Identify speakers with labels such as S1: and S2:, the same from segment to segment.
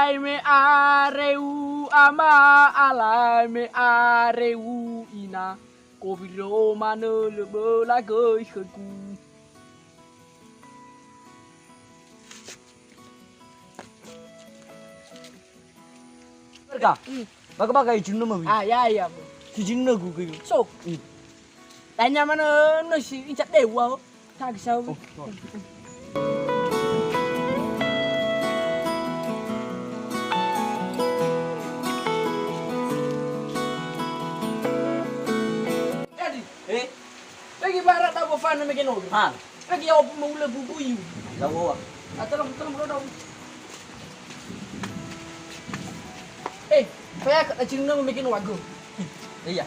S1: alai me areu ama alai me areu ina Kobiro mana lebe lagai keku.
S2: Berka, bagai jinna mau.
S1: Ya.
S2: Si jinna gu kayu.
S1: So, tanya mana nasi incat dewa. Tak kisah. Jadi, lagi barat tak apa fan makin orang.
S2: Ha,
S1: Lagi awak mula bubuyu.
S2: lawa.
S1: Tolong dong. Saya kat Cina bikin wagu.
S2: Iya.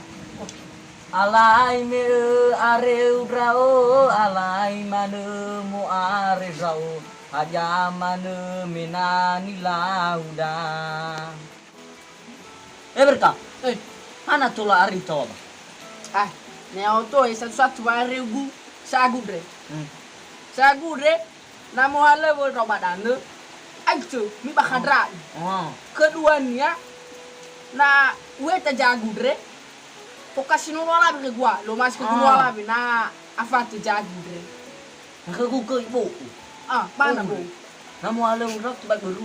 S2: Alai me areu brao, alai mane mu are brao, aja mane menani lauda. Berka, mana tola ari to?
S1: Ni auto satu-satu areu sagu dre. Sagu dre, namo hale bo robat anu. Ayo, mi bakadra.
S2: Oh.
S1: Keduanya na weta jagu dre. Pokasi no wala be gua, lo mas ke gua wala be na afat jagu dre.
S2: Aku ke ibu.
S1: Mana bo?
S2: Namo hale urap ba guru.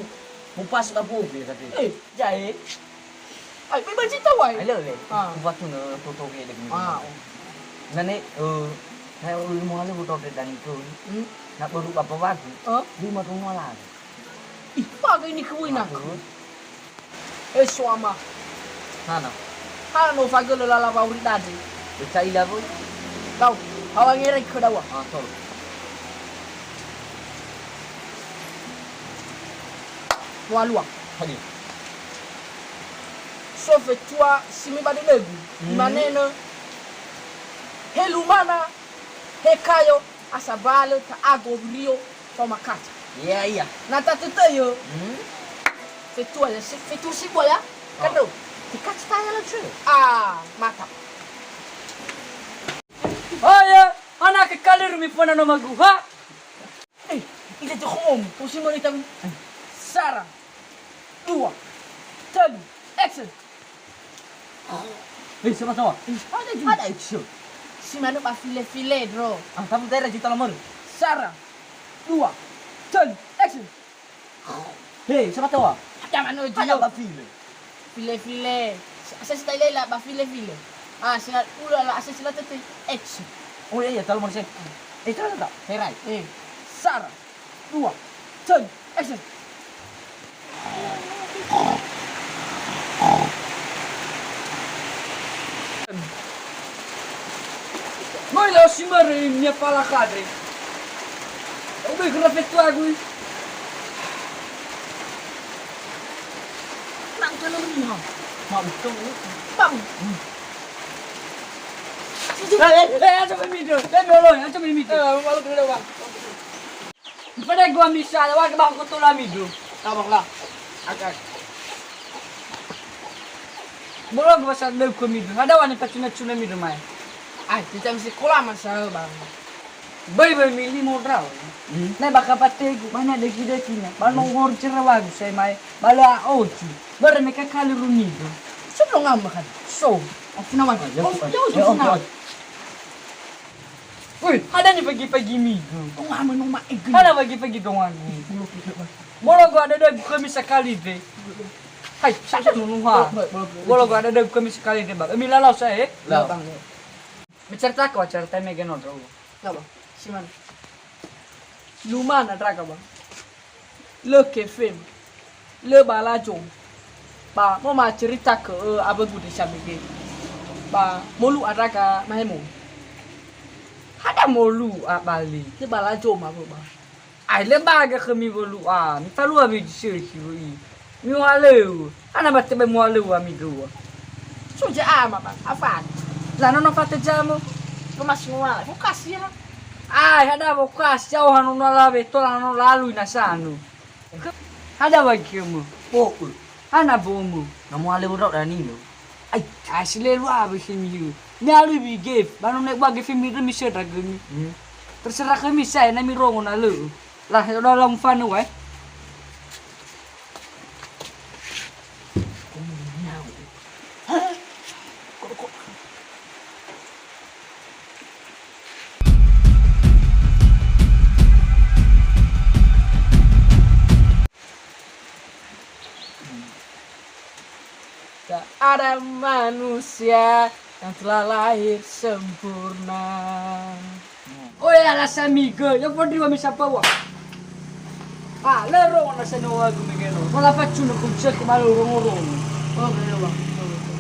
S2: Mupas ba po be kate.
S1: Jai. Ai, mi baca tawai.
S2: Halo le. Buat tu na toto ke de. Nane saya ulun mo hale buto de dan itu. Nak baru apa wagu. Di matong wala.
S1: Pakai ini kewin aku. Suama.
S2: Sana.
S1: No fagel lala bauri tadi.
S2: Becai lah boy.
S1: Tahu, hawa ngerai ke dawa.
S2: Tol.
S1: Walua.
S2: Hadi.
S1: So fait toi simi bade legu. Maneno. Helumana. Hekayo asabale ta agobrio toma kata.
S2: Iya.
S1: Nata tutayo. Fait toi ya, fait tout si boya. Kado.
S2: Tikat tanya lah cuy.
S1: Mata.
S2: Ya, anak kekalir mi pona no magu. Ha?
S1: Ila tu home. Pusi mo nita. Sara. 2. 3. Action.
S2: Sama. Ada action.
S1: Si mana ba file bro.
S2: Kamu daerah juta nomor.
S1: Sara. 2. 3. Action.
S2: Sama tahu.
S1: Jangan no
S2: Ada ba file.
S1: File. Asa sa tayo ba file. Sila ulala asa sila tete. Action.
S2: Oh iya, tahu nomor saya. Tahu tak?
S1: Herai. Sara. 2. 3. Action. Noi lo si mare minha pala cadre. Eu vou grafeto água. Nang kalau ni ha.
S2: Mau betul.
S1: Bang.
S2: Aja mimido. Aja mimido.
S1: Malu kena bang.
S2: Pada gua misal, wag bang ko tula mido.
S1: Tabang lah. Agak.
S2: Boleh gua sa leuk ko mido. Ada wani pacuna mido mai.
S1: Kita mesti sekolah masa bang.
S2: Bay mili mo draw. Na baka patego, mana deki-dekinya. Bano ngor cerawag say mai. Bala ochi. Bare me kakali rumido.
S1: Sebelum ngam makan. So, aku nama.
S2: Uy, ada ni pagi-pagi mido.
S1: Ngam no maig.
S2: Ada pagi-pagi dongan. Boleh gua ada deg kami sekali deh. Hai, saya nunungha. Boleh gua ada deg kami sekali deh, Bang. Emilalau saya.
S1: Lah bang.
S2: Bercerita kau cerita Megan Odro.
S1: Lah bang. Siman. Lumana draga bang. Le kefem. Le balajong. Ba, mau ma cerita ke abang gue sampai ba, molu adraga mahemu.
S2: Ada molu Bali.
S1: Ke balajong apa bang?
S2: Ai lembaga kami molu mi falu abi disearch wi. Mi walu. Ana batte be walu amigo.
S1: Suja ama bang. Afan.
S2: Lah nono fate jamu.
S1: Kemas nuala. Bukas ya.
S2: Ada bokas jauhan no labe tola no lalu inasanu. Ada bagimu. Pokul. Ana bomu. Namu ale urau danino. Ai, asile lu abi simiu. Ni alu bi gave. Banu nek bagi film itu mi share dragami. Terserah kami saya na mi rongo na lu. Lah dalam fanu
S1: Kok. Tak ada manusia yang telah lahir sempurna.
S2: Oi alasan miga, yang pun dia siapa wah? Ah, lero na sa nawa gumigano. Wala pa tune kung check malo rong.
S1: Oh, bener bang.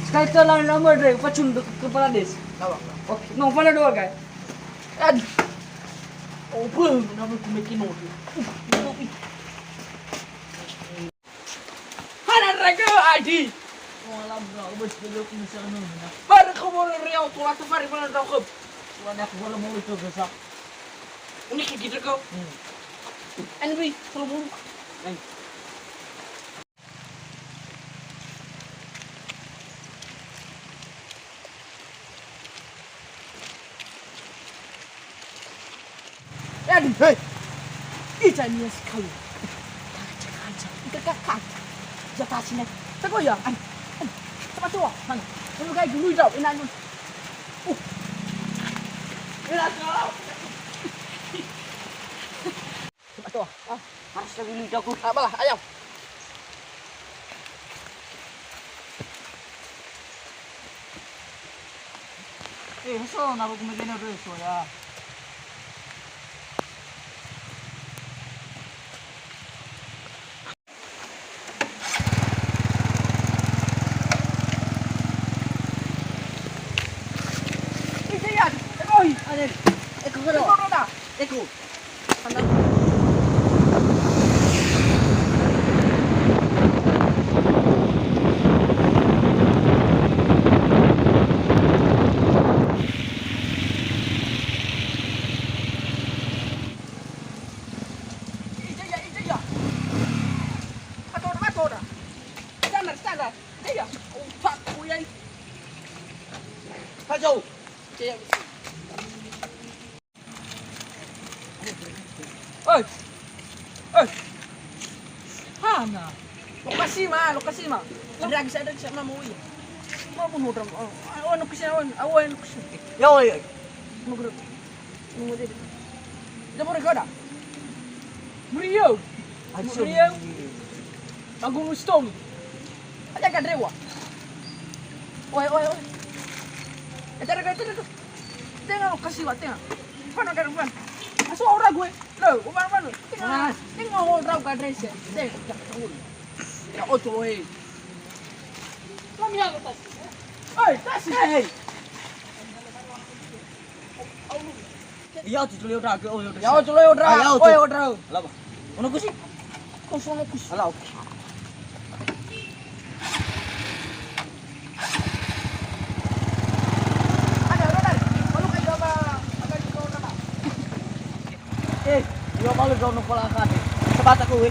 S2: Sekali tu lang nomor dre, pa tune ke Paradis.
S1: Tahu.
S2: Okay, no pala doa guys.
S1: Aduh. Oh, belum. Kenapa aku makin nodi? Hana raga adi.
S2: Wala bro, bos belok ni sa ano na.
S1: Baru kau mau riau tu atau fari mana tahu kau?
S2: Wala ko wala mo ito gasa.
S1: Ini kayak gitu kau. Anyway, kalau mau.
S2: Ay.
S1: Aduh, hei. Ikannya sekali. Kaca. Kakak. Jatah sini. Tengok ya. Cepat tu. Mana? Tunggu kayak dulu jauh. Enak tu. Enak tu. Cepat tu.
S2: Harus lagi lihat aku.
S1: Apalah, ayo.
S2: So na ko gumigano dre so ya.
S1: Ikan. Oi.
S2: Ane, eko
S1: Kau
S2: karo.
S1: dah.
S2: Eko.
S1: Ikan ya. Ator dah. Standar. Iya. Oh, pak kuyai.
S2: Kajau.
S1: Ikan. Oi. Hana. Lokasi mah. Ada saya mau ya. Mau bunuh orang. Awan lokasi.
S2: Yo yo.
S1: Nunggu dia. Dia mau rekoda. Muriau. Agung Stone. Aja kan rewa. Oi. Itu. Tengok lokasi wa tengok. Mana kan bukan? Masuk orang gue. Loh, mana? Tengok orang kan dres. Tengok. Ya oto hei. Kami yang tas. Oi, tas.
S2: Hey. Iya tu tulio dah ke.
S1: Ya oto le odra. Oi odra.
S2: Ala ba. Ono kusi.
S1: Kau sono kus.
S2: Ala okay.
S1: Ada rodar. Malu kayak apa? Agak di kau nama.
S2: Yo kalau kau nak pola kan. Sebat aku we.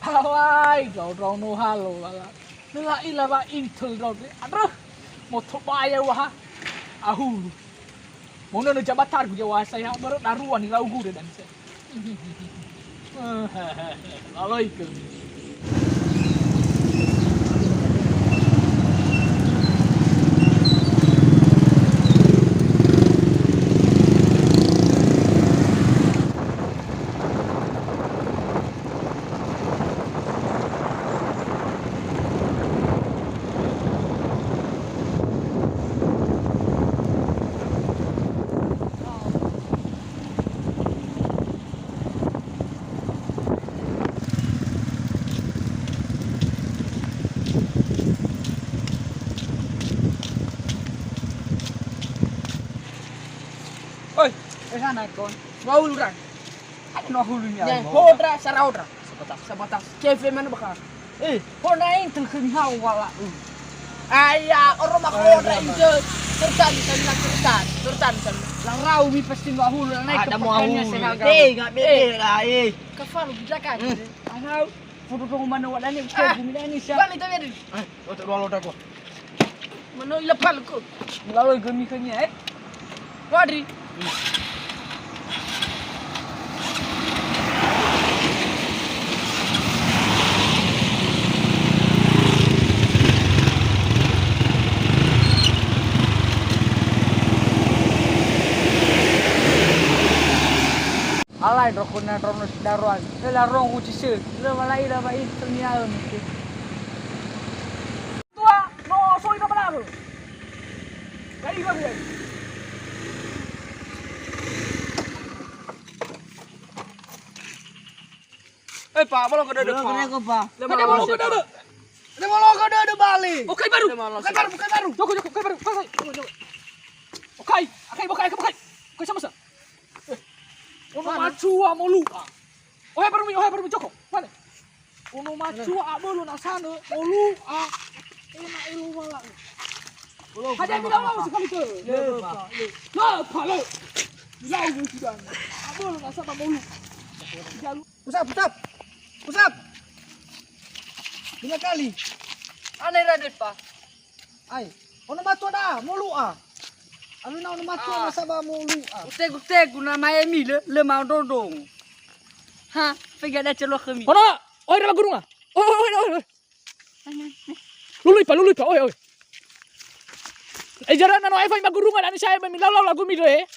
S1: Halai, rau no halo wala. Nila ila ba intel rau. Aduh. Mau tobaya wah. Ahu. Mau nunu jabatar gue wah saya baru naruan di rau gue dan saya. Lalu ikut.
S2: Sana kon.
S1: Mau lurang.
S2: Ada no hulunya.
S1: Ya, hodra saraudra.
S2: Sebatas.
S1: Kefe mana bakal?
S2: Kona intel kenhau wala.
S1: Ayah, orang mah hodra itu. Tertan.
S2: Lang rau mi pasti no hulu naik ke pakainya sehaga.
S3: Enggak bete lah,
S1: Kafal bijakan.
S2: Anau. Foto to mana wala ni ke gumila ni siya.
S1: Bang itu jadi.
S3: Untuk dua lodak gua.
S1: Mana ilepal ko.
S2: Lalu gumi kanya
S1: Wadri.
S2: คนน่ะรองดารอนแล้วรองกูจะซื้อแล้วมาไล่เราไปตรงนี้เอานี่
S1: Tua, no soy na palabra. Dai va bien.
S3: Pak, belum kena ada, Pak.
S2: Pak.
S1: Ada mau ke ada.
S3: Ini belum kena ada balik.
S1: Oke baru. Oke baru. Joko baru. Oke. Oke sama sa. Ono machu amolu. Oke baru Joko. Mana? Ono machu amolu na sana. Molu a. Enak elu wala. Ada bilang apa sekali tu? Lepa. Bilang je sudah. Amolu na sana molu.
S3: Pusap. 5 kali.
S2: Aneh Raden Pak.
S3: Ai, ono matu dah, mulu ah. Anu na ono matu na saba mulu ah.
S2: Utek guna Miami le mau dodong. Ha, pergi ada celok kami.
S1: Ono. Oi dalam gurung ah. Oi. Lului pa. Oi. Jaran ano ay fay magurungan ani saya memilaw lagu mi do eh.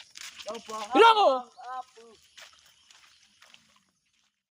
S1: Bilang oh.